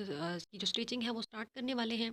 की जो स्टिचिंग है वो स्टार्ट करने वाले हैं।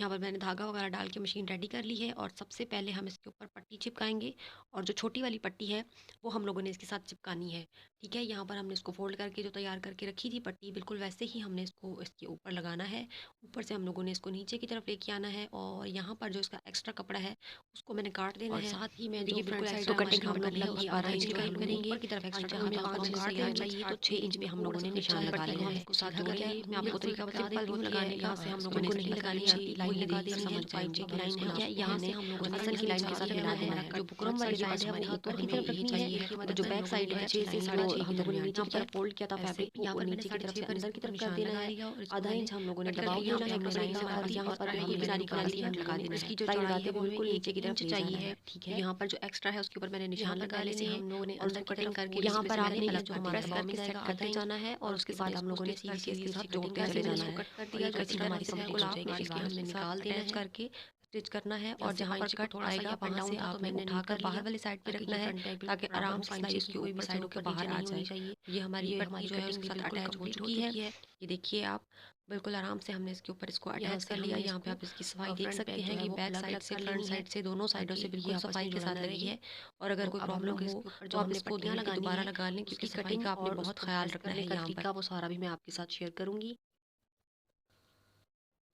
यहाँ पर मैंने धागा वगैरह डाल के मशीन रेडी कर ली है और सबसे पहले हम इसके ऊपर पट्टी चिपकाएंगे और जो छोटी वाली पट्टी है वो हम लोगों ने इसके साथ चिपकानी है। ठीक है, यहाँ पर हमने इसको फोल्ड करके जो तैयार करके रखी थी पट्टी, बिल्कुल वैसे ही हमने इसको इसके ऊपर लगाना है। ऊपर से हम लोगों ने इसको नीचे की तरफ लेके आना है और यहाँ पर जो इसका एक्स्ट्रा कपड़ा है उसको मैंने काट देना है। साथ ही में जो बिल्कुल एक्स्ट्रा कटिंग हम लोग लगी 12 इंच की हम करेंगे। ऊपर की तरफ एक्स्ट्रा जहाँ जहाँ पर 5 चाहिए तो 6 इंच पे हम लोगों ने निशान लगा लेना है। इसको साधा करेंगे, मैं आपको तरीका बता देती हूँ लगाने का। यहाँ से हम लोगों ने नहीं लगानी है, लाइन लगा देनी है, 5 की लाइन है। यहाँ से हम लोगों ने असल की लाइन के साथ मिला देना है। जो बुकरम वाली साइड है वो ऊपर की तरफ रखनी है और जो बैक साइड है 6 से 6.5 हम लोगों ने नीचे की तरफ फोल्ड किया था फैब्रिक को, और नीचे की तरफ से अंदर की तरफ कर देना है। आधा इंच हम लोगों ने दबाव देना है हमने लाइन का, और यहाँ पर हमने किनारी किनारी हम लगा देना है। इसकी जो चौड़ाई है वो बिल्कुल नीचे की तरफ चाहिए है। ठीक है, यहाँ पर जो एक्स्ट्रा है उसके ऊपर मैंने निशान लगा लेने हैं हम लोगों ने अंदर कटिंग करके। यहाँ पर आपने ये जो हमारा दबाव जाएगा आधा इंच जाना है और उसके बाद हम लोगों ने सीधी सीधी इसके साथ जोड़ते चले जाना है। कट कर दिया, जो एक्स्ट्रा हमारी कंप्लीट हो जाएगी इसके हमने निकाल देना है करके स्टिच करना है। और जहाँ पर कट आएगा वहाँ से आपने उठाकर बाहर वाली साइड पे रखना है ताकि आराम से सिलाई उसकी कोई भी साइड के बाहर आ जाए। ये हमारी पट्टी जो है उसके साथ अटैच हो चुकी है। ये देखिए आप, बिल्कुल आराम से हमने इसके ऊपर इसको अटैच कर लिया। यहाँ पे आप इसकी सफाई देख सकते हैं कि बैक साइड से फ्रंट साइड से दोनों साइडों से बिल्कुल सफाई के साथ लगी है। और अगर कोई प्रॉब्लम हो तो आप इसको दोबारा लगा लें, क्योंकि सफाई का आपने बहुत ख्याल रखना है यहाँ पर। वो सारा भी मैं आपके साथ शेयर करूंगी।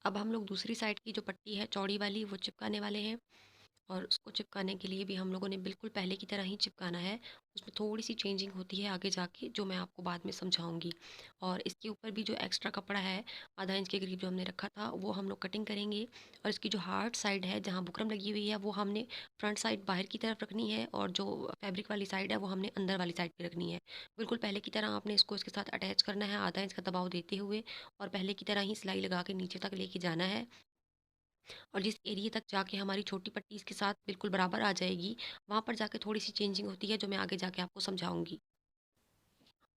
अब हम लोग दूसरी साइड की जो पट्टी है चौड़ी वाली वो चिपकाने वाले हैं। और उसको चिपकाने के लिए भी हम लोगों ने बिल्कुल पहले की तरह ही चिपकाना है। उसमें थोड़ी सी चेंजिंग होती है आगे जाके, जो मैं आपको बाद में समझाऊंगी। और इसके ऊपर भी जो एक्स्ट्रा कपड़ा है आधा इंच के करीब जो हमने रखा था वो हम लोग कटिंग करेंगे। और इसकी जो हार्ड साइड है जहाँ बुकरम लगी हुई है वो हमने फ्रंट साइड बाहर की तरफ रखनी है और जो फैब्रिक वाली साइड है वो हमने अंदर वाली साइड पे रखनी है। बिल्कुल पहले की तरह आपने इसको इसके साथ अटैच करना है आधा इंच का दबाव देते हुए, और पहले की तरह ही सिलाई लगा के नीचे तक लेके जाना है। और जिस एरिया तक जाके हमारी छोटी पट्टी इसके साथ बिल्कुल बराबर आ जाएगी, वहाँ पर जाके थोड़ी सी चेंजिंग होती है जो मैं आगे जाके आपको समझाऊंगी।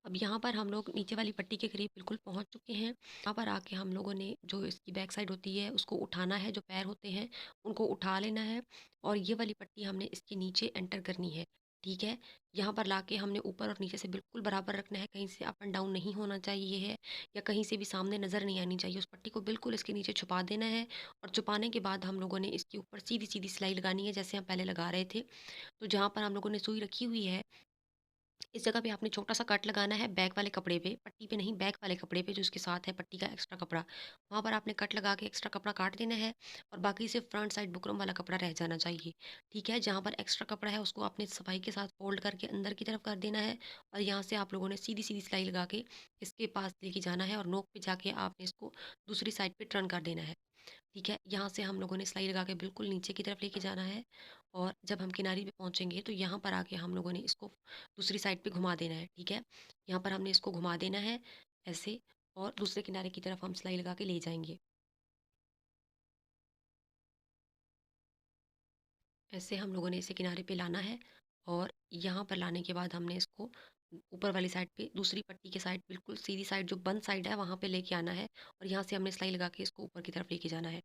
अब यहाँ पर हम लोग नीचे वाली पट्टी के करीब बिल्कुल पहुँच चुके हैं। यहाँ पर आके हम लोगों ने जो इसकी बैक साइड होती है उसको उठाना है, जो पैर होते हैं उनको उठा लेना है। और ये वाली पट्टी हमने इसके नीचे एंटर करनी है। ठीक है, यहाँ पर लाके हमने ऊपर और नीचे से बिल्कुल बराबर रखना है, कहीं से अप एंड डाउन नहीं होना चाहिए है, या कहीं से भी सामने नज़र नहीं आनी चाहिए। उस पट्टी को बिल्कुल इसके नीचे छुपा देना है। और छुपाने के बाद हम लोगों ने इसके ऊपर सीधी सीधी सिलाई लगानी है जैसे हम पहले लगा रहे थे। तो जहाँ पर हम लोगों ने सुई रखी हुई है इस जगह पे आपने छोटा सा कट लगाना है बैक वाले कपड़े पे, पट्टी पे नहीं, बैक वाले कपड़े पे जो इसके साथ है पट्टी का एक्स्ट्रा कपड़ा। वहाँ पर आपने कट लगा के एक्स्ट्रा कपड़ा काट देना है और बाकी सिर्फ फ्रंट साइड बुकरम वाला कपड़ा रह जाना चाहिए। ठीक है, जहाँ पर एक्स्ट्रा कपड़ा है उसको आपने सफाई के साथ फोल्ड करके अंदर की तरफ कर देना है। और यहाँ से आप लोगों ने सीधी सीधी सिलाई लगा के इसके पास लेके जाना है और नोक पे जाके आपने इसको दूसरी साइड पे टर्न कर देना है। ठीक है, यहाँ से हम लोगों ने सिलाई लगा के बिल्कुल नीचे की तरफ लेके जाना है। और जब हम किनारी पे पहुँचेंगे तो यहाँ पर आके हम लोगों ने इसको दूसरी साइड पे घुमा देना है। ठीक है, यहाँ पर हमने इसको घुमा देना है ऐसे, और दूसरे किनारे की तरफ हम सिलाई लगा के ले जाएंगे। ऐसे हम लोगों ने इसे किनारे पे लाना है। और यहाँ पर लाने के बाद हमने इसको ऊपर वाली साइड पे दूसरी पट्टी के साइड बिल्कुल सीधी साइड जो बंद साइड है वहाँ पे लेके आना है। और यहाँ से हमने सिलाई लगा के इसको ऊपर की तरफ लेके जाना है।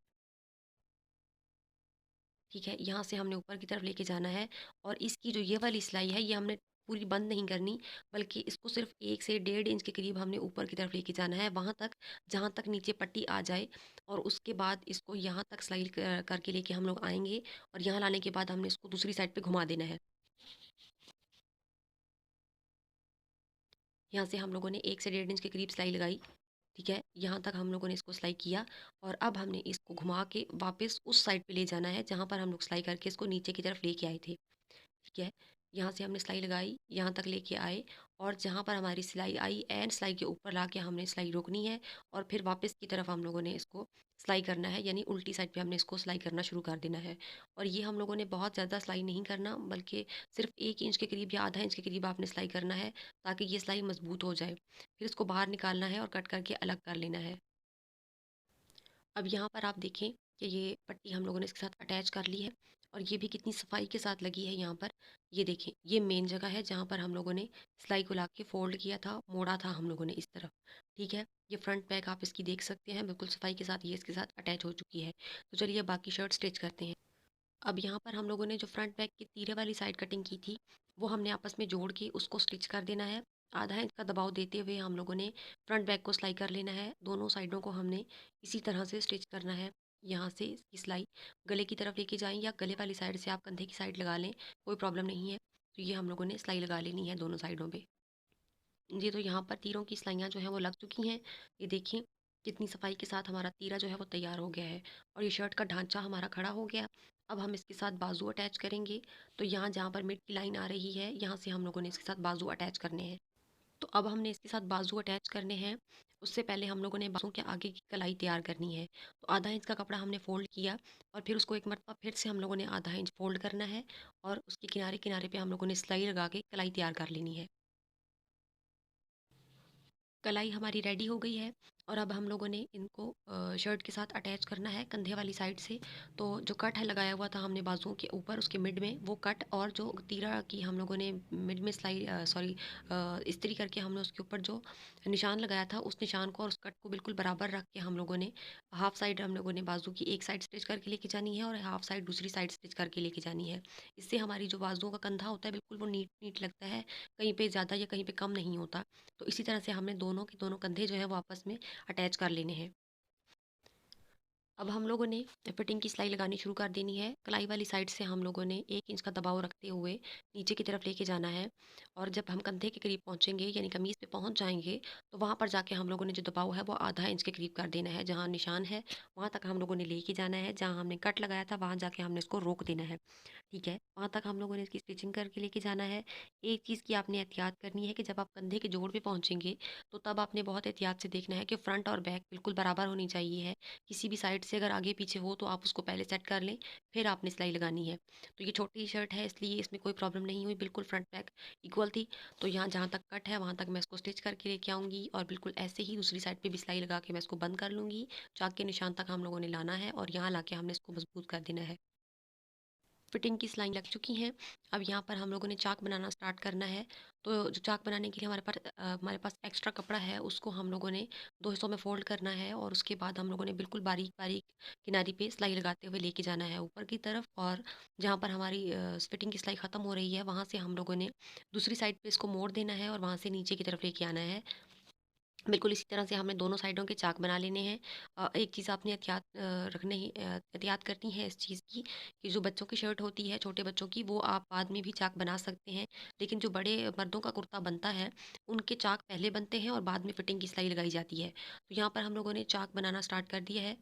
ठीक है, यहाँ से हमने ऊपर की तरफ लेके जाना है। और इसकी जो ये वाली सिलाई है ये हमने पूरी बंद नहीं करनी, बल्कि इसको सिर्फ 1 से 1.5 इंच के करीब हमने ऊपर की तरफ लेके जाना है, वहाँ तक जहाँ तक नीचे पट्टी आ जाए। और उसके बाद इसको यहाँ तक सिलाई करके लेके हम लोग आएंगे। और यहाँ लाने के बाद हमने इसको दूसरी साइड पे घुमा देना है। यहाँ से हम लोगों ने 1 से 1.5 इंच के करीब सिलाई लगाई। ठीक है, यहाँ तक हम लोगों ने इसको सिलाई किया। और अब हमने इसको घुमा के वापस उस साइड पे ले जाना है जहाँ पर हम लोग सिलाई करके इसको नीचे की तरफ लेके आए थे। ठीक है, यहाँ से हमने सिलाई लगाई, यहाँ तक लेके आए। और जहाँ पर हमारी सिलाई आई एंड सिलाई के ऊपर लाके हमने सिलाई रोकनी है। और फिर वापस की तरफ हम लोगों ने इसको सिलाई करना है, यानी उल्टी साइड पे हमने इसको सिलाई करना शुरू कर देना है। और ये हम लोगों ने बहुत ज़्यादा सिलाई नहीं करना, बल्कि सिर्फ 1 इंच के करीब या आधा इंच के करीब आपने सिलाई करना है, ताकि ये सिलाई मजबूत हो जाए। फिर इसको बाहर निकालना है और कट करके अलग कर लेना है। अब यहाँ पर आप देखें कि ये पट्टी हम लोगों ने इसके साथ अटैच कर ली है। और ये भी कितनी सफाई के साथ लगी है यहाँ पर। ये देखें, ये मेन जगह है जहाँ पर हम लोगों ने सिलाई को ला के फोल्ड किया था, मोड़ा था हम लोगों ने इस तरफ। ठीक है, ये फ्रंट बैक आप इसकी देख सकते हैं, बिल्कुल सफाई के साथ ये इसके साथ अटैच हो चुकी है। तो चलिए बाकी शर्ट स्टिच करते हैं। अब यहाँ पर हम लोगों ने जो फ्रंट बैक की तीरे वाली साइड कटिंग की थी वो हमने आपस में जोड़ के उसको स्टिच कर देना है। आधा इंच का दबाव देते हुए हम लोगों ने फ्रंट बैक को सिलाई कर लेना है। दोनों साइडों को हमने इसी तरह से स्टिच करना है। यहाँ से इसकी सिलाई गले की तरफ लेके जाएँ या गले वाली साइड से आप कंधे की साइड लगा लें, कोई प्रॉब्लम नहीं है। तो ये हम लोगों ने सिलाई लगा लेनी है दोनों साइडों पे। जी, तो यहाँ पर तीरों की सिलाइयाँ जो हैं वो लग चुकी हैं। ये देखिए कितनी सफाई के साथ हमारा तीरा जो है वो तैयार हो गया है और ये शर्ट का ढांचा हमारा खड़ा हो गया। अब हम इसके साथ बाजू अटैच करेंगे। तो यहाँ जहाँ पर मिड की लाइन आ रही है, यहाँ से हम लोगों ने इसके साथ बाजू अटैच करने हैं। तो अब हमने इसके साथ बाजू अटैच करने हैं। उससे पहले हम लोगों ने बाजू के आगे की कलाई तैयार करनी है। तो आधा इंच का कपड़ा हमने फ़ोल्ड किया और फिर उसको एक मरतबा फिर से हम लोगों ने आधा इंच फ़ोल्ड करना है और उसके किनारे-किनारे पे हम लोगों ने सिलाई लगा के कलाई तैयार कर लेनी है। कलाई हमारी रेडी हो गई है और अब हम लोगों ने इनको शर्ट के साथ अटैच करना है कंधे वाली साइड से। तो जो कट है लगाया हुआ था हमने बाजुओं के ऊपर उसके मिड में, वो कट और जो तीरा की हम लोगों ने मिड में सिलाई सॉरी इस्त्री करके हमने उसके ऊपर जो निशान लगाया था, उस निशान को और उस कट को बिल्कुल बराबर रख के हम लोगों ने हाफ साइड हम लोगों ने बाजू की एक साइड स्टिच करके लेके जानी है और हाफ साइड दूसरी साइड स्टिच करके लेके जानी है। इससे हमारी जो बाजुओं का कंधा होता है बिल्कुल वो नीट नीट लगता है, कहीं पे ज़्यादा या कहीं पे कम नहीं होता। तो इसी तरह से हमने दोनों के दोनों कंधे जो है वो आपस में अटैच कर लेने हैं। अब हम लोगों ने फिटिंग की सिलाई लगानी शुरू कर देनी है। कलाई वाली साइड से हम लोगों ने 1 इंच का दबाव रखते हुए नीचे की तरफ लेके जाना है और जब हम कंधे के करीब पहुँचेंगे यानी कमीज़ पे पहुँच जाएँगे, तो वहाँ पर जाके हम लोगों ने जो दबाव है वो आधा इंच के करीब कर देना है। जहाँ निशान है, वहाँ तक हम लोगों ने लेके जाना है। जहाँ हमने कट लगाया था, वहाँ जाके हमने इसको रोक देना है। ठीक है? वहाँ तक हम लोगों ने इसकी स्टिचिंग करके लेके जाना है। एक चीज़ की आपने एहतियात करनी है कि जब आप कंधे के जोड़ पे पहुँचेंगे, तो तब आपने बहुत एहतियात से देखना है कि फ्रंट और बैक बिल्कुल बराबर होनी चाहिए है। किसी भी साइड से अगर आगे पीछे हो तो आप उसको पहले सेट कर लें, फिर आपने सिलाई लगानी है। तो ये छोटी शर्ट है इसलिए इसमें कोई प्रॉब्लम नहीं हुई, बिल्कुल फ्रंट बैक इक्वल थी। तो यहाँ जहाँ तक कट है वहाँ तक मैं इसको स्टिच करके लेके आऊँगी और बिल्कुल ऐसे ही दूसरी साइड पे भी सिलाई लगा के मैं इसको बंद कर लूँगी। चाक के निशान तक हम लोगों ने लाना है और यहाँ लाके हमने इसको मज़बूत कर देना है। फिटिंग की सिलाई लग चुकी हैं। अब यहाँ पर हम लोगों ने चाक बनाना स्टार्ट करना है। तो जो चाक बनाने के लिए हमारे पास एक्स्ट्रा कपड़ा है, उसको हम लोगों ने 2 हिस्सों में फ़ोल्ड करना है और उसके बाद हम लोगों ने बिल्कुल बारीक-बारीक किनारी पे सिलाई लगाते हुए लेके जाना है ऊपर की तरफ और जहाँ पर हमारी फिटिंग की सिलाई ख़त्म हो रही है, वहाँ से हम लोगों ने दूसरी साइड पे इसको मोड़ देना है और वहाँ से नीचे की तरफ लेके आना है। बिल्कुल इसी तरह से हमने दोनों साइडों के चाक बना लेने हैं। एक चीज़ आपने एहतियात करनी है इस चीज़ की कि जो बच्चों की शर्ट होती है, छोटे बच्चों की, वो आप बाद में भी चाक बना सकते हैं। लेकिन जो बड़े मर्दों का कुर्ता बनता है, उनके चाक पहले बनते हैं और बाद में फिटिंग की सिलाई लगाई जाती है। तो यहाँ पर हम लोगों ने चाक बनाना स्टार्ट कर दिया है।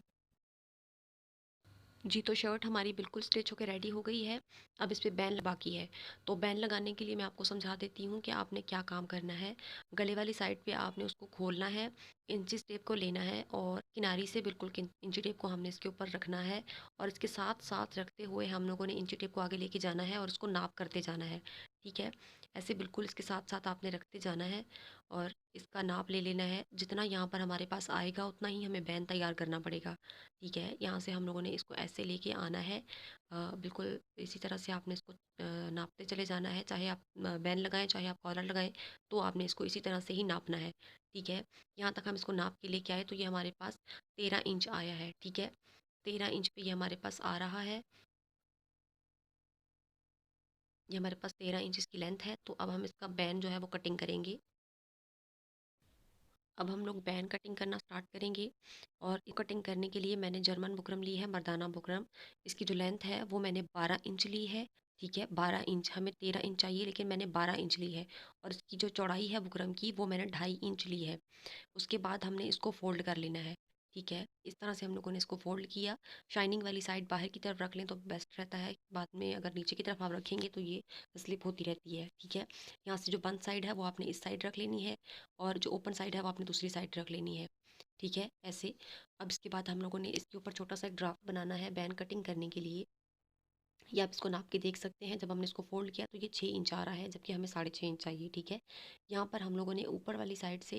जी, तो शर्ट हमारी बिल्कुल स्टिच होके रेडी हो गई है। अब इस पे बैन बाकी है। तो बैन लगाने के लिए मैं आपको समझा देती हूँ कि आपने क्या काम करना है। गले वाली साइड पे आपने उसको खोलना है, इंचिज़ टेप को लेना है और किनारी से बिल्कुल इंची टेप को हमने इसके ऊपर रखना है और इसके साथ-साथ रखते हुए हम लोगों ने इंची टेप को आगे लेके जाना है और उसको नाप करते जाना है। ठीक है? ऐसे बिल्कुल इसके साथ-साथ आपने रखते जाना है और इसका नाप ले लेना है। जितना यहाँ पर हमारे पास आएगा उतना ही हमें बैन तैयार करना पड़ेगा। ठीक है, यहाँ से हम लोगों ने इसको ऐसे लेके आना है। बिल्कुल इसी तरह से आपने इसको नापते चले जाना है, चाहे आप बैन लगाएँ, चाहे आप कॉलर लगाएँ, तो आपने इसको इसी तरह से ही नापना है, ठीक है। यहाँ तक हम इसको नाप के लेके आए तो ये हमारे पास 13 इंच आया है, ठीक है। 13 इंच पे ये हमारे पास आ रहा है, ये हमारे पास 13 इंच इसकी लेंथ है, तो अब हम इसका बैन जो है वो कटिंग करेंगे। अब हम लोग बैन कटिंग करना स्टार्ट करेंगे और कटिंग करने के लिए मैंने जर्मन बुकरम ली है, मर्दाना बुकरम। इसकी जो लेंथ है वो मैंने 12 इंच ली है, ठीक है। 12 इंच, हमें 13 इंच चाहिए लेकिन मैंने 12 इंच ली है और इसकी जो चौड़ाई है बुकरम की वो मैंने 2.5 इंच ली है। उसके बाद हमने इसको फ़ोल्ड कर लेना है, ठीक है। इस तरह से हम लोगों ने इसको फ़ोल्ड किया। शाइनिंग वाली साइड बाहर की तरफ रख लें तो बेस्ट रहता है, बाद में अगर नीचे की तरफ आप रखेंगे तो ये स्लिप होती रहती है, ठीक है। यहाँ से जो बंद साइड है वो आपने इस साइड रख लेनी है और जो ओपन साइड है वो आपने दूसरी साइड रख लेनी है, ठीक है, ऐसे। अब इसके बाद हम लोगों ने इसके ऊपर छोटा-सा एक ड्राफ्ट बनाना है बैन कटिंग करने के लिए। ये आप इसको नाप के देख सकते हैं, जब हमने इसको फ़ोल्ड किया तो ये 6 इंच आ रहा है, जबकि हमें 6.5 इंच चाहिए, ठीक है। यहाँ पर हम लोगों ने ऊपर वाली साइड से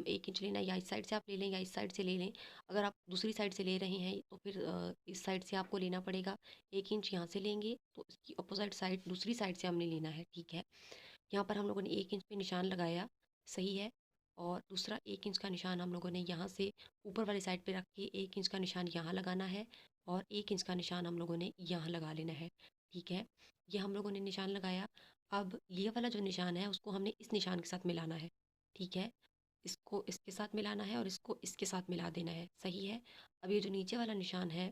1 इंच लेना है, या इस साइड से आप ले लें या इस साइड से ले लें। अगर आप दूसरी साइड से ले रहे हैं तो फिर इस साइड से आपको लेना पड़ेगा। 1 इंच यहाँ से लेंगे तो इसकी अपोज़िट साइड दूसरी साइड से हमने लेना है, ठीक है। यहाँ पर हम लोगों ने 1 इंच पे निशान लगाया, सही है। और दूसरा 1 इंच का निशान हम लोगों ने यहाँ से ऊपर वाली साइड पे रख के 1 इंच का निशान यहाँ लगाना है और 1 इंच का निशान हम लोगों ने यहाँ लगा लेना है, ठीक है। ये हम लोगों ने निशान लगाया। अब ये वाला जो निशान है उसको हमने इस निशान के साथ मिलाना है, ठीक है? इसको इसके साथ मिलाना है और इसको इसके साथ मिला देना है, सही है? अब ये जो नीचे वाला निशान है,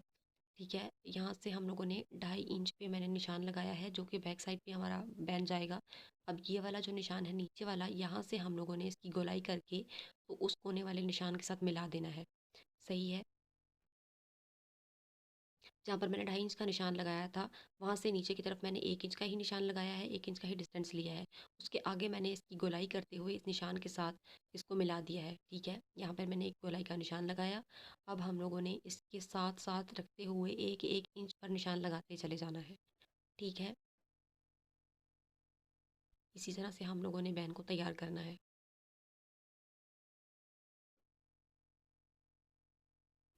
ठीक है, यहाँ से हम लोगों ने 2.5 इंच पे मैंने निशान लगाया है जो कि बैक साइड पे हमारा बन जाएगा। अब ये वाला जो निशान है नीचे वाला, यहाँ से हम लोगों ने इसकी गोलाई करके तो उस कोने वाले निशान के साथ मिला देना है, सही है? जहाँ पर मैंने 2.5 इंच का निशान लगाया था, वहाँ से नीचे की तरफ मैंने 1 इंच का ही निशान लगाया है, 1 इंच का ही डिस्टेंस लिया है। उसके आगे मैंने इसकी गोलाई करते हुए इस निशान के साथ इसको मिला दिया है, ठीक है? यहाँ पर मैंने एक गोलाई का निशान लगाया। अब हम लोगों ने इसके साथ साथ रखते हुए एक एक इंच पर निशान लगाते चले जाना है, ठीक है? इसी तरह से हम लोगों ने बैन को तैयार करना है।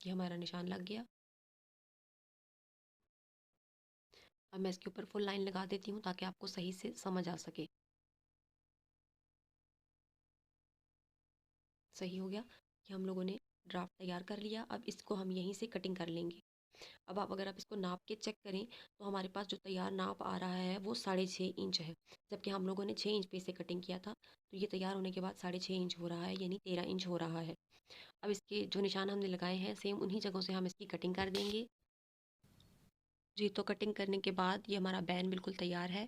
ये हमारा निशान लग गया। अब मैं इसके ऊपर फुल लाइन लगा देती हूँ ताकि आपको सही से समझ आ सके। सही हो गया कि हम लोगों ने ड्राफ्ट तैयार कर लिया। अब इसको हम यहीं से कटिंग कर लेंगे। अब आप अगर आप इसको नाप के चेक करें तो हमारे पास जो तैयार नाप आ रहा है वो 6.5 इंच है, जबकि हम लोगों ने 6 इंच पे इसे कटिंग किया था। तो ये तैयार होने के बाद 6.5 इंच हो रहा है, यानी 13 इंच हो रहा है। अब इसके जो निशान हमने लगाए हैं सेम उन्हीं जगहों से हम इसकी कटिंग कर देंगे। जी, तो कटिंग करने के बाद ये हमारा बैन बिल्कुल तैयार है।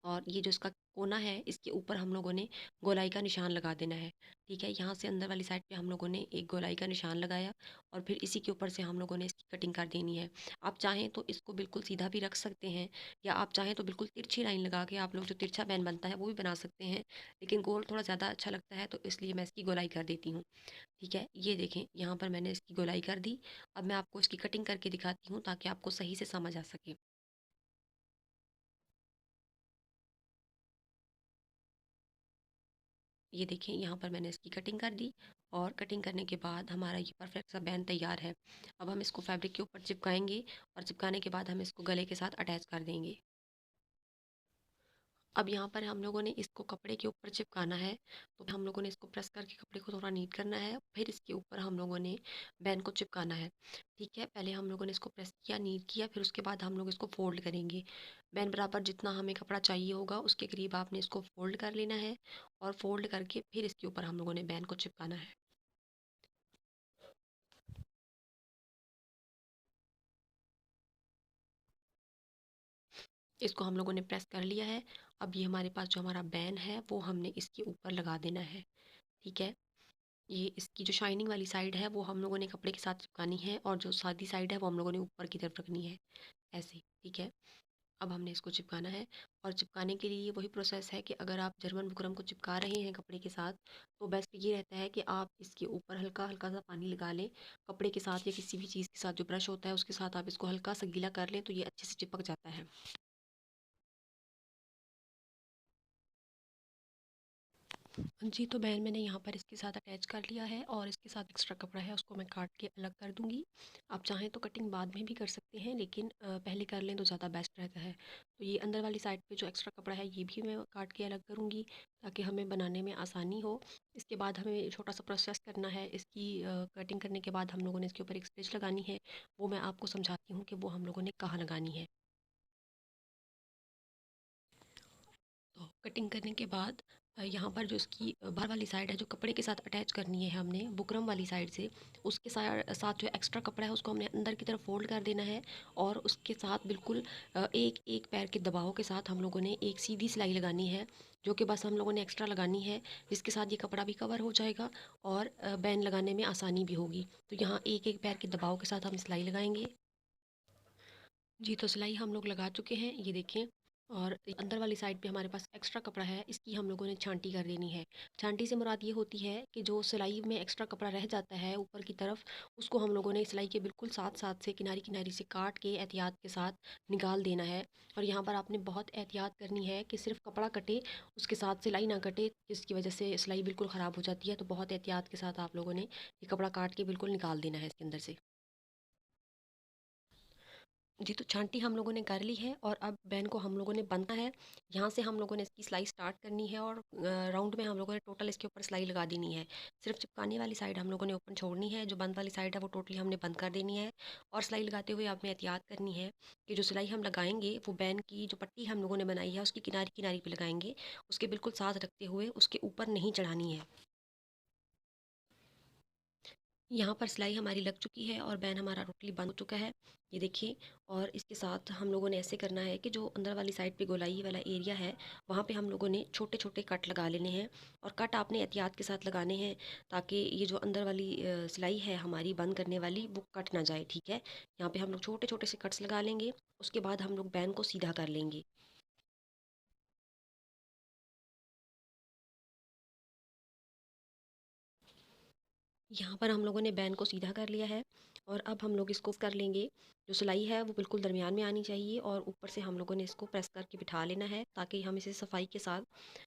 और ये जो इसका कोना है इसके ऊपर हम लोगों ने गोलाई का निशान लगा देना है, ठीक है? यहाँ से अंदर वाली साइड पे हम लोगों ने एक गोलाई का निशान लगाया और फिर इसी के ऊपर से हम लोगों ने इसकी कटिंग कर देनी है। आप चाहें तो इसको बिल्कुल सीधा भी रख सकते हैं, या आप चाहें तो बिल्कुल तिरछी लाइन लगा के आप लोग जो तिरछा बैन बनता है वो भी बना सकते हैं, लेकिन गोल थोड़ा ज़्यादा अच्छा लगता है तो इसलिए मैं इसकी गोलाई कर देती हूँ, ठीक है? ये देखें, यहाँ पर मैंने इसकी गोलाई कर दी। अब मैं आपको इसकी कटिंग करके दिखाती हूँ ताकि आपको सही से समझ आ सके। ये देखिए, यहाँ पर मैंने इसकी कटिंग कर दी और कटिंग करने के बाद हमारा ये परफेक्ट सा बैन तैयार है। अब हम इसको फैब्रिक के ऊपर चिपकाएंगे और चिपकाने के बाद हम इसको गले के साथ अटैच कर देंगे। अब यहाँ पर हम लोगों ने इसको कपड़े के ऊपर चिपकाना है, तो हम लोगों ने इसको प्रेस करके कपड़े को थोड़ा नीट करना है, फिर इसके ऊपर हम लोगों ने बैन को चिपकाना है, ठीक है? पहले हम लोगों ने इसको प्रेस किया, नीट किया, फिर उसके बाद हम लोग इसको फोल्ड करेंगे। बैन बराबर जितना हमें कपड़ा चाहिए होगा उसके करीब आपने इसको फोल्ड कर लेना है और फोल्ड करके फिर इसके ऊपर हम लोगों ने बैन को चिपकाना है। इसको हम लोगों ने प्रेस कर लिया है। अब ये हमारे पास जो हमारा बैन है वो हमने इसके ऊपर लगा देना है, ठीक है? ये इसकी जो शाइनिंग वाली साइड है वो हम लोगों ने कपड़े के साथ चिपकानी है और जो सादी साइड है वो हम लोगों ने ऊपर की तरफ रखनी है, ऐसे, ठीक है? अब हमने इसको चिपकाना है और चिपकाने के लिए वही प्रोसेस है कि अगर आप जर्मन बुकरम को चिपका रहे हैं कपड़े के साथ तो बेस्ट ये रहता है कि आप इसके ऊपर हल्का हल्का सा पानी लगा लें कपड़े के साथ, या किसी भी चीज़ के साथ जो ब्रश होता है उसके साथ आप इसको हल्का सा गीला कर लें तो ये अच्छे से चिपक जाता है। जी, तो बैन मैंने यहाँ पर इसके साथ अटैच कर लिया है और इसके साथ एक्स्ट्रा कपड़ा है उसको मैं काट के अलग कर दूँगी। आप चाहें तो कटिंग बाद में भी कर सकते हैं, लेकिन पहले कर लें तो ज़्यादा बेस्ट रहता है। तो ये अंदर वाली साइड पे जो एक्स्ट्रा कपड़ा है ये भी मैं काट के अलग करूँगी ताकि हमें बनाने में आसानी हो। इसके बाद हमें छोटा-सा प्रोसेस करना है इसकी कटिंग करने के बाद हम लोगों ने इसके ऊपर एक स्टिच लगानी है। वो मैं आपको समझाती हूँ कि वो हम लोगों ने कहाँ लगानी है। तो कटिंग करने के बाद यहाँ पर जो इसकी बाहर वाली साइड है जो कपड़े के साथ अटैच करनी है हमने बुकरम वाली साइड से, उसके साथ जो एक्स्ट्रा कपड़ा है उसको हमने अंदर की तरफ फोल्ड कर देना है और उसके साथ बिल्कुल एक एक पैर के दबाव के साथ हम लोगों ने एक सीधी सिलाई लगानी है, जो कि बस हम लोगों ने एक्स्ट्रा लगानी है, जिसके साथ ये कपड़ा भी कवर हो जाएगा और बैन लगाने में आसानी भी होगी। तो यहाँ एक एक पैर के दबाव के साथ हम सिलाई लगाएंगे। जी, तो सिलाई हम लोग लगा चुके हैं, ये देखें। और अंदर वाली साइड पे हमारे पास एक्स्ट्रा कपड़ा है, इसकी हम लोगों ने छांटी कर देनी है। छांटी से मुराद ये होती है कि जो सिलाई में एक्स्ट्रा कपड़ा रह जाता है ऊपर की तरफ, उसको हम लोगों ने सिलाई के बिल्कुल साथ-साथ से किनारी-किनारी से काट के एहतियात के साथ निकाल देना है। और यहाँ पर आपने बहुत एहतियात करनी है कि सिर्फ़ कपड़ा कटे, उसके साथ सिलाई ना कटे, जिसकी वजह से सिलाई बिल्कुल ख़राब हो जाती है। तो बहुत एहतियात के साथ आप लोगों ने ये कपड़ा काट के बिल्कुल निकाल देना है इसके अंदर से। जी, तो छांटी हम लोगों ने कर ली है और अब बैन को हम लोगों ने बंदना है। यहाँ से हम लोगों ने इसकी सिलाई स्टार्ट करनी है और राउंड में हम लोगों ने टोटल इसके ऊपर सिलाई लगा देनी है। सिर्फ चिपकाने वाली साइड हम लोगों ने ओपन छोड़नी है, जो बंद वाली साइड है वो टोटली हमने बंद कर देनी है। और सिलाई लगाते हुए आपने एहतियात करनी है कि जो सिलाई हम लगाएंगे वो बैन की जो पट्टी हम लोगों ने बनाई है उसकी किनारी किनारी पे लगाएंगे, उसके बिल्कुल साथ रखते हुए उसके ऊपर नहीं चढ़ानी है। यहाँ पर सिलाई हमारी लग चुकी है और बैन हमारा टोटली बंद हो चुका है, ये देखिए। और इसके साथ हम लोगों ने ऐसे करना है कि जो अंदर वाली साइड पे गोलाई वाला एरिया है वहाँ पे हम लोगों ने छोटे छोटे कट लगा लेने हैं। और कट आपने एहतियात के साथ लगाने हैं ताकि ये जो अंदर वाली सिलाई है हमारी बंद करने वाली वो कट ना जाए, ठीक है। यहाँ पे हम लोग छोटे छोटे से कट्स लगा लेंगे, उसके बाद हम लोग बैन को सीधा कर लेंगे। यहाँ पर हम लोगों ने बैन को सीधा कर लिया है और अब हम लोग इसको कर लेंगे। जो सिलाई है वो बिल्कुल दरमियान में आनी चाहिए और ऊपर से हम लोगों ने इसको प्रेस करके बिठा लेना है ताकि हम इसे सफाई के साथ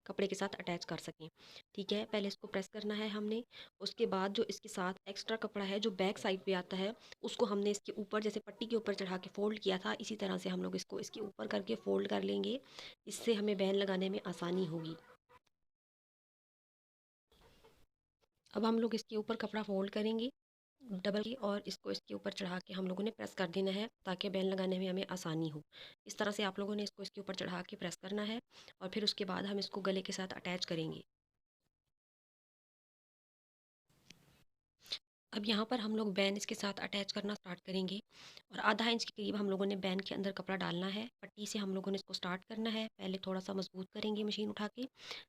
कपड़े के साथ अटैच कर सकें, ठीक है। पहले इसको प्रेस करना है हमने, उसके बाद जो इसके साथ एक्स्ट्रा कपड़ा है जो बैक साइड पे आता है उसको हमने इसके ऊपर जैसे पट्टी के ऊपर चढ़ा के फोल्ड किया था इसी तरह से हम लोग इसको इसके ऊपर करके फोल्ड कर लेंगे। इससे हमें बैन लगाने में आसानी होगी। अब हम लोग इसके ऊपर कपड़ा फोल्ड करेंगे डबल की और इसको इसके ऊपर चढ़ा के हम लोगों ने प्रेस कर देना है ताकि बेल लगाने में हमें आसानी हो। इस तरह से आप लोगों ने इसको इसके ऊपर चढ़ा के प्रेस करना है और फिर उसके बाद हम इसको गले के साथ अटैच करेंगे। अब यहाँ पर हम लोग बैन इसके साथ अटैच करना स्टार्ट करेंगे और आधा इंच के करीब हम लोगों ने बैन के अंदर कपड़ा डालना है। पट्टी से हम लोगों ने इसको स्टार्ट करना है, पहले थोड़ा सा मजबूत करेंगे मशीन उठा के,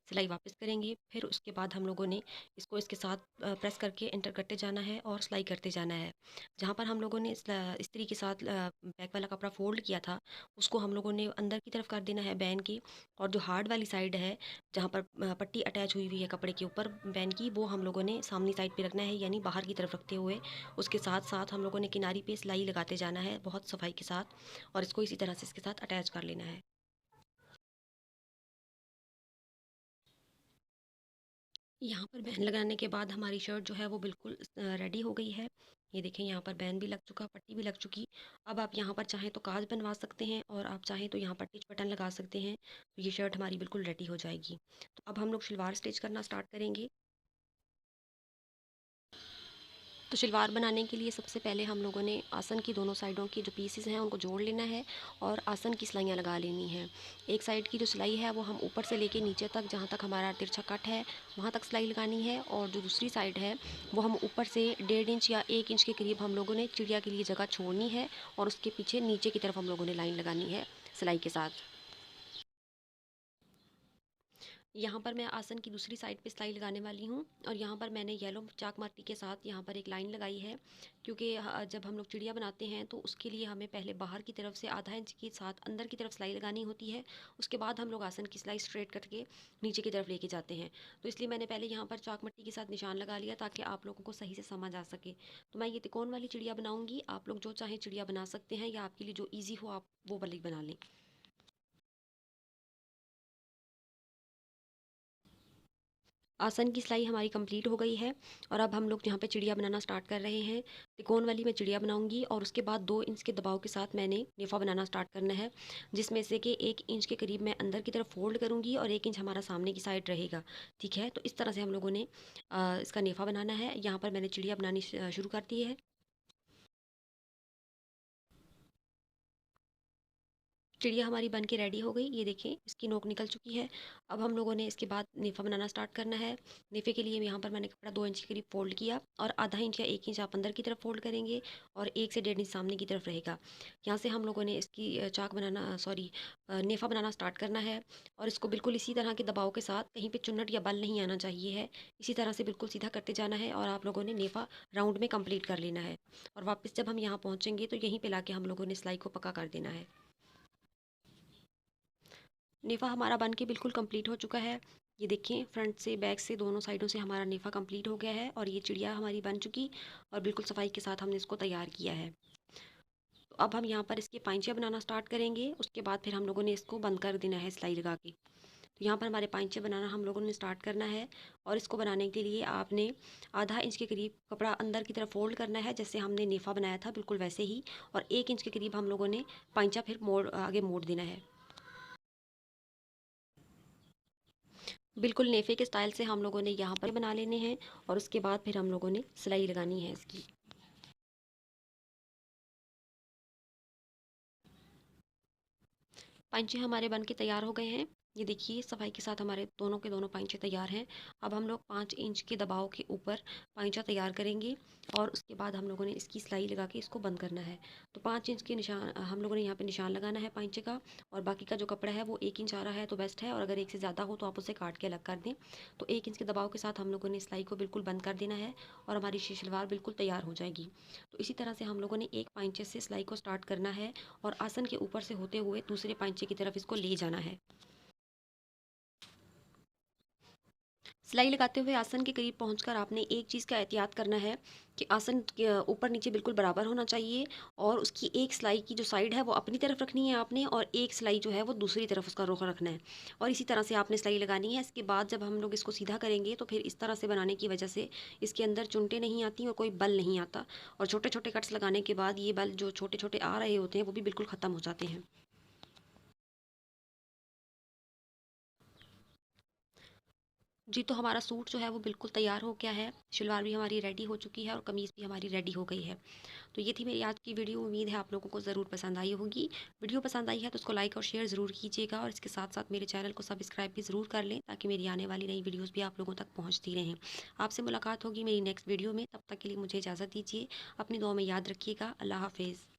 सिलाई वापस करेंगे, फिर उसके बाद हम लोगों ने इसको इसके साथ प्रेस करके एंटर करते जाना है और सिलाई करते जाना है। जहाँ पर हम लोगों ने इस्त्री के साथ बैक वाला कपड़ा फोल्ड किया था उसको हम लोगों ने अंदर की तरफ कर देना है बैन की। और जो हार्ड वाली साइड है जहाँ पर पट्टी अटैच हुई हुई है कपड़े के ऊपर बैन की, वो हम लोगों ने सामनी साइड पे रखना है यानी बाहर की तरफ रखते हुए उसके साथ साथ हम लोगों ने किनारी पे सिलाई लगाते जाना है बहुत सफाई के साथ और इसको इसी तरह से इसके साथ अटैच कर लेना है। यहाँ पर बैन लगाने के बाद हमारी शर्ट जो है वो बिल्कुल रेडी हो गई है। ये देखें यहाँ पर बैन भी लग चुका, पट्टी भी लग चुकी। अब आप यहाँ पर चाहें तो काज बनवा सकते हैं और आप चाहें तो यहाँ पर टिच बटन लगा सकते हैं, तो ये शर्ट हमारी बिल्कुल रेडी हो जाएगी। तो अब हम लोग शलवार स्टिच करना स्टार्ट करेंगे। तो शलवार बनाने के लिए सबसे पहले हम लोगों ने आसन की दोनों साइडों की जो पीसेस हैं उनको जोड़ लेना है और आसन की सिलाइयाँ लगा लेनी हैं। एक साइड की जो सिलाई है वो हम ऊपर से लेके नीचे तक जहाँ तक हमारा तिरछा कट है वहाँ तक सिलाई लगानी है, और जो दूसरी साइड है वो हम ऊपर से 1.5 इंच या 1 इंच के करीब हम लोगों ने चिड़िया के लिए जगह छोड़नी है और उसके पीछे नीचे की तरफ हम लोगों ने लाइन लगानी है सिलाई के साथ। यहाँ पर मैं आसन की दूसरी साइड पे सिलाई लगाने वाली हूँ और यहाँ पर मैंने येलो चाक मार्की के साथ यहाँ पर एक लाइन लगाई है, क्योंकि जब हम लोग चिड़िया बनाते हैं तो उसके लिए हमें पहले बाहर की तरफ से आधा इंच के साथ अंदर की तरफ सिलाई लगानी होती है। उसके बाद हम लोग आसन की सिलाई स्ट्रेट करके नीचे की तरफ लेके जाते हैं। तो इसलिए मैंने पहले यहाँ पर चाक मट्टी के साथ निशान लगा लिया ताकि आप लोगों को सही से समझ आ सके। तो मैं ये तिकोन वाली चिड़िया बनाऊँगी, आप लोग जो चाहें चिड़िया बना सकते हैं या आपके लिए जो ईजी हो आप वो वाली बना लें। आसन की सिलाई हमारी कंप्लीट हो गई है और अब हम लोग यहाँ पे चिड़िया बनाना स्टार्ट कर रहे हैं। तिकोन वाली मैं चिड़िया बनाऊंगी और उसके बाद 2 इंच के दबाव के साथ मैंने नेफा बनाना स्टार्ट करना है, जिसमें से कि 1 इंच के करीब मैं अंदर की तरफ फोल्ड करूंगी और 1 इंच हमारा सामने की साइड रहेगा, ठीक है। तो इस तरह से हम लोगों ने इसका नेफा बनाना है। यहाँ पर मैंने चिड़िया बनानी शुरू कर दी है। चिड़िया हमारी बन के रेडी हो गई, ये देखें इसकी नोक निकल चुकी है। अब हम लोगों ने इसके बाद नेफा बनाना स्टार्ट करना है। नेफे के लिए यहाँ पर मैंने कपड़ा 2 इंच के करीब फोल्ड किया और आधा इंच या 1 इंच आप अंदर की तरफ फोल्ड करेंगे और 1 से 1.5 इंच सामने की तरफ रहेगा। यहाँ से हम लोगों ने इसकी चाक बनाना सॉरी नेफा बनाना स्टार्ट करना है और इसको बिल्कुल इसी तरह के दबाव के साथ, कहीं पे चुन्नट या बल नहीं आना चाहिए है, इसी तरह से बिल्कुल सीधा करते जाना है और आप लोगों ने नेफा राउंड में कंप्लीट कर लेना है। और वापस जब हम यहाँ पहुँचेंगे तो यहीं पे लाके हम लोगों ने सिलाई को पक्का कर देना है। नेफ़ा हमारा बन के बिल्कुल कंप्लीट हो चुका है। ये देखिए फ्रंट से बैक से दोनों साइडों से हमारा नेफ़ा कंप्लीट हो गया है और ये चिड़िया हमारी बन चुकी और बिल्कुल सफाई के साथ हमने इसको तैयार किया है। तो अब हम यहाँ पर इसके पाइंचिया बनाना स्टार्ट करेंगे, उसके बाद फिर हम लोगों ने इसको बंद कर देना है सिलाई लगा के। तो यहाँ पर हमारे पाइंचे बनाना हम लोगों ने स्टार्ट करना है। और इसको बनाने के लिए आपने आधा इंच के करीब कपड़ा अंदर की तरफ फोल्ड करना है, जैसे हमने नेफा बनाया था बिल्कुल वैसे ही। और 1 इंच के करीब हम लोगों ने पाइंचा फिर आगे मोड़ देना है। बिल्कुल नेफे के स्टाइल से हम लोगों ने यहाँ पर बना लेने हैं। और उसके बाद फिर हम लोगों ने सिलाई लगानी है इसकी। पाइंचे हमारे बन के तैयार हो गए हैं। ये देखिए सफाई के साथ हमारे दोनों के दोनों पाइंचे तैयार हैं। अब हम लोग 5 इंच के दबाव के ऊपर पाइंचा तैयार करेंगे। और उसके बाद हम लोगों ने इसकी सिलाई लगा के इसको बंद करना है। तो 5 इंच के निशान हम लोगों ने यहाँ पे निशान लगाना है पाइंचे का। और बाकी का जो कपड़ा है वो 1 इंच आ रहा है तो बेस्ट है, और अगर एक से ज़्यादा हो तो आप उसे काट के अलग कर दें। तो 1 इंच के दबाव के साथ हम लोगों ने सिलाई को बिल्कुल बंद कर देना है। और हमारी शलवार बिल्कुल तैयार हो जाएगी। तो इसी तरह से हम लोगों ने एक पाइंचे से सिलाई को स्टार्ट करना है। और आसन के ऊपर से होते हुए दूसरे पाइंचे की तरफ इसको ले जाना है। सिलाई लगाते हुए आसन के करीब पहुंचकर आपने एक चीज़ का एहतियात करना है कि आसन के ऊपर नीचे बिल्कुल बराबर होना चाहिए। और उसकी एक सिलाई की जो साइड है वो अपनी तरफ रखनी है आपने, और एक सिलाई जो है वो दूसरी तरफ उसका रुख रखना है। और इसी तरह से आपने सिलाई लगानी है। इसके बाद जब हम लोग इसको सीधा करेंगे तो फिर इस तरह से बनाने की वजह से इसके अंदर चुनटे नहीं आती और कोई बल नहीं आता। और छोटे छोटे कट्स लगाने के बाद ये बल जो छोटे छोटे आ रहे होते हैं वो भी बिल्कुल ख़त्म हो जाते हैं। जी, तो हमारा सूट जो है वो बिल्कुल तैयार हो गया है। शलवार भी हमारी रेडी हो चुकी है और कमीज़ भी हमारी रेडी हो गई है। तो ये थी मेरी आज की वीडियो। उम्मीद है आप लोगों को ज़रूर पसंद आई होगी। वीडियो पसंद आई है तो उसको लाइक और शेयर ज़रूर कीजिएगा। और इसके साथ-साथ मेरे चैनल को सब्सक्राइब भी ज़रूर कर लें, ताकि मेरी आने वाली नई वीडियोज़ भी आप लोगों तक पहुँचती रहें। आपसे मुलाकात होगी मेरी नेक्स्ट वीडियो में। तब तक के लिए मुझे इजाज़त दीजिए। अपनी दुआ में याद रखिएगा। अल्लाह हाफ़िज़।